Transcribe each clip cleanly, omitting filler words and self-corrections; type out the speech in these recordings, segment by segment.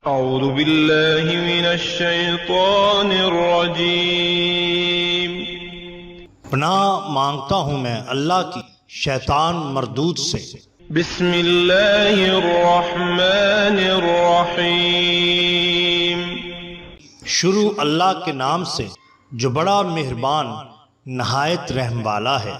اعوذ باللہ من الشیطان الرجیم۔ پناہ مانگتا ہوں میں اللہ کی شیطان مردود سے۔ بسم اللہ الرحمن الرحیم۔ شروع اللہ کے نام سے جو بڑا مہربان نہایت رحم والا ہے۔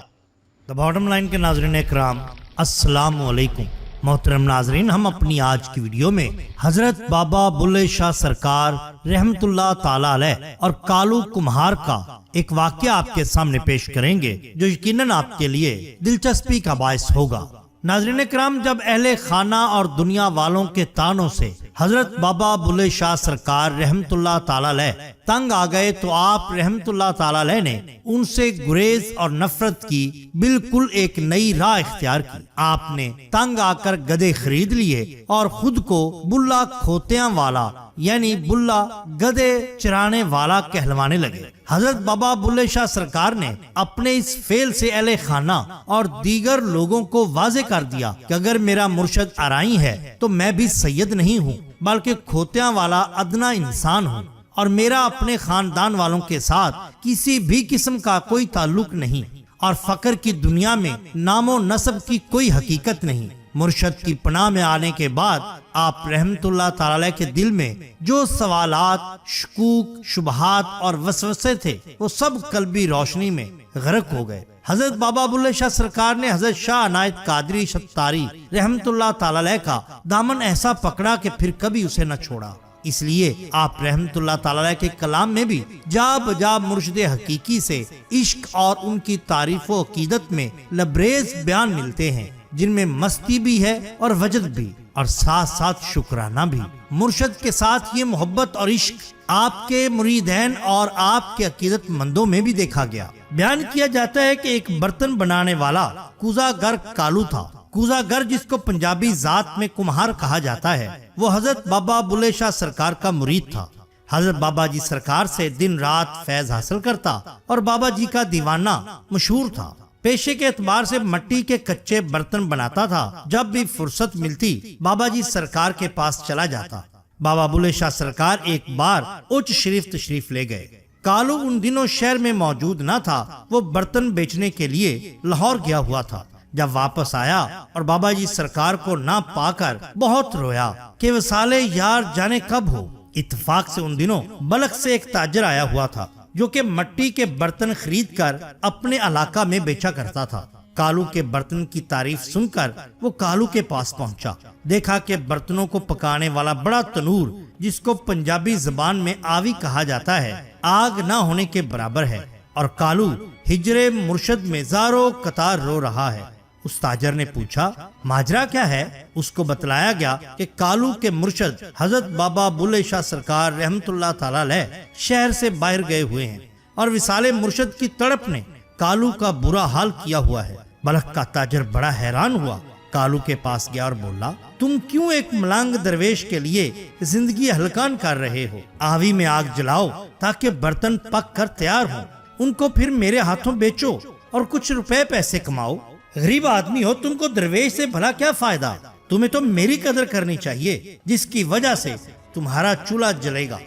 دا باٹم لائن کے ناظرین اکرام، السلام علیکم۔ محترم ناظرین، ہم اپنی آج کی ویڈیو میں حضرت بابا بلے شاہ سرکار رحمت اللہ تعالی علیہ اور کالو کمہار کا ایک واقعہ آپ کے سامنے پیش کریں گے جو یقیناً آپ کے لیے دلچسپی کا باعث ہوگا۔ ناظرین اکرام، جب اہل خانہ اور دنیا والوں کے طعنوں سے حضرت بابا بلے شاہ سرکار رحمت اللہ تعالی علیہ تنگ آ گئے تو آپ رحمت اللہ تعالی علیہ نے ان سے گریز اور نفرت کی بالکل ایک نئی راہ اختیار کی۔ آپ نے تنگ آ کر گدھے خرید لیے اور خود کو بلا کھوتیاں والا یعنی بلا گدھے چرانے والا کہلوانے لگے۔ حضرت بابا بلے شاہ سرکار نے اپنے اس فعل سے اہل خانہ اور دیگر لوگوں کو واضح کر دیا کہ اگر میرا مرشد آرائی ہے تو میں بھی سید نہیں ہوں بلکہ کھوتیاں والا ادنا انسان ہوں، اور میرا اپنے خاندان والوں کے ساتھ کسی بھی قسم کا کوئی تعلق نہیں، اور فقر کی دنیا میں نام و نسب کی کوئی حقیقت نہیں۔ مرشد کی پناہ میں آنے کے بعد آپ رحمت اللہ تعالی کے دل میں جو سوالات، شکوک، شبہات اور وسوسے تھے وہ سب قلبی روشنی میں غرق ہو گئے۔ حضرت بابا بلے شاہ سرکار نے حضرت شاہ عنایت قادری ستاری رحمت اللہ تعالی کا دامن ایسا پکڑا کہ پھر کبھی اسے نہ چھوڑا۔ اس لیے آپ رحمت اللہ تعالی کے کلام میں بھی جا بجا مرشد حقیقی سے عشق اور ان کی تعریف و عقیدت میں لبریز بیان ملتے ہیں، جن میں مستی بھی ہے اور وجد بھی، اور ساتھ ساتھ شکرانہ بھی۔ مرشد کے ساتھ یہ محبت اور عشق آپ کے مریدین اور آپ کے عقیدت مندوں میں بھی دیکھا گیا۔ بیان کیا جاتا ہے کہ ایک برتن بنانے والا کوزہ گر کالو تھا۔ کوزہ گر، جس کو پنجابی ذات میں کمہار کہا جاتا ہے، وہ حضرت بابا بلے شاہ سرکار کا مرید تھا۔ حضرت بابا جی سرکار سے دن رات فیض حاصل کرتا اور بابا جی کا دیوانہ مشہور تھا۔ پیشے کے اعتبار سے مٹی کے کچے برتن بناتا تھا۔ جب بھی فرصت ملتی بابا جی سرکار کے پاس چلا جاتا۔ بابا بلے شاہ سرکار ایک بار اچ شریف تشریف لے گئے۔ کالو ان دنوں شہر میں موجود نہ تھا، وہ برتن بیچنے کے لیے لاہور گیا ہوا تھا۔ جب واپس آیا اور بابا جی سرکار کو نہ پا کر بہت رویا کہ وصال یار جانے کب ہو۔ اتفاق سے ان دنوں بلخ سے ایک تاجر آیا ہوا تھا جو کہ مٹی کے برتن خرید کر اپنے علاقہ میں بیچا کرتا تھا۔ کالو کے برتن کی تعریف سن کر وہ کالو کے پاس پہنچا۔ دیکھا کہ برتنوں کو پکانے والا بڑا تنور، جس کو پنجابی زبان میں آوی کہا جاتا ہے، آگ نہ ہونے کے برابر ہے، اور کالو ہجر مرشد میں زاروں قطار رو رہا ہے۔ اس تاجر نے پوچھا ماجرا کیا ہے؟ اس کو بتلایا گیا کہ کالو کے مرشد حضرت بابا بلے شاہ سرکار رحمت اللہ تعالی علیہ شہر سے باہر گئے ہوئے ہیں، اور وصال مرشد کی تڑپ نے کالو کا برا حال کیا ہوا ہے۔ بلخ کا تاجر بڑا حیران ہوا، کالو کے پاس گیا اور بولا، تم کیوں ایک ملانگ درویش کے لیے زندگی ہلکان کر رہے ہو؟ آوی میں آگ جلاؤ تاکہ برتن پک کر تیار ہوں، ان کو پھر میرے ہاتھوں بیچو اور کچھ روپے پیسے کماؤ۔ غریب آدمی ہو، تم کو درویش سے بھلا کیا فائدہ؟ تمہیں تو میری قدر کرنی چاہیے، جس کی وجہ سے تمہارا چولہا جلے گا۔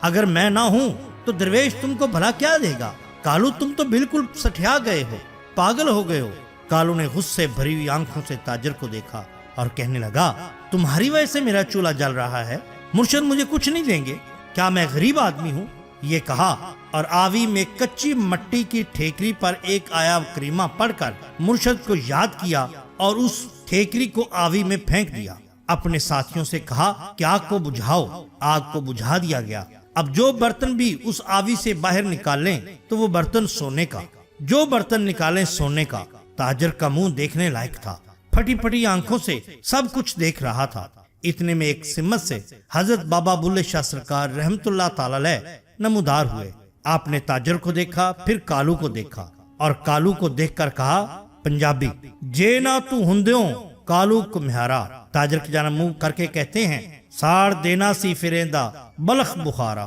اگر میں نہ ہوں تو درویش تم کو بھلا کیا دے گا؟ کالو، تم تو بالکل سٹھیا گئے ہو، پاگل ہو گئے ہو۔ کالو نے غصے بھری ہوئی آنکھوں سے تاجر کو دیکھا اور کہنے لگا، تمہاری وجہ سے میرا چولہا جل رہا ہے؟ مرشد مجھے کچھ نہیں دیں گے؟ کیا میں غریب آدمی ہوں؟ یہ کہا اور آوی میں کچی مٹی کی ٹھیکری پر ایک آیا کریمہ پڑھ کر مرشد کو یاد کیا اور اس ٹھیکری کو آوی میں پھینک دیا۔ اپنے ساتھیوں سے کہا کہ آگ کو بجھاؤ۔ آگ کو بجھا دیا گیا۔ اب جو برتن بھی اس آوی سے باہر نکالیں تو وہ برتن سونے کا، جو برتن نکالیں سونے کا۔ تاجر کا منہ دیکھنے لائق تھا، پھٹی پھٹی آنکھوں سے سب کچھ دیکھ رہا تھا۔ اتنے میں ایک سمت سے حضرت بابا بلے شاہ سرکار رحمت اللہ تعالی علیہ نمودار ہوئے۔ آپ نے تاجر کو دیکھا، پھر کالو کو دیکھا، اور کالو کو دیکھ کر کہا پنجابی، جے نہ تو ہندیوں کالو کمہارا۔ تاجر کی جانب منہ کر کے کہتے ہیں، ساڑ دینا سی فریندہ بلخ بخارا۔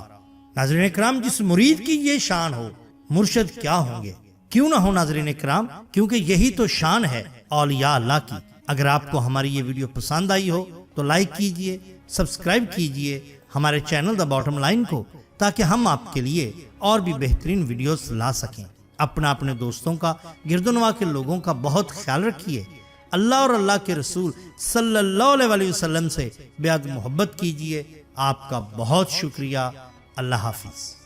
ناظرین اکرام، جس مرید کی یہ شان ہو، مرشد کیا ہوں گے؟ کیوں نہ ہو ناظرین اکرام، کیونکہ یہی تو شان ہے اولیاء اللہ کی۔ اگر آپ کو ہماری یہ ویڈیو پسند آئی ہو تو لائک کیجئے، سبسکرائب کیجئے، ہمارے چینل دا باٹم لائن کو، تاکہ ہم آپ کے لیے اور بھی بہترین ویڈیوز لا سکیں۔ اپنے دوستوں کا، گرد و نواح کے لوگوں کا بہت خیال رکھیے۔ اللہ اور اللہ کے رسول صلی اللہ علیہ وسلم سے بے حد محبت کیجیے۔ آپ کا بہت شکریہ۔ اللہ حافظ۔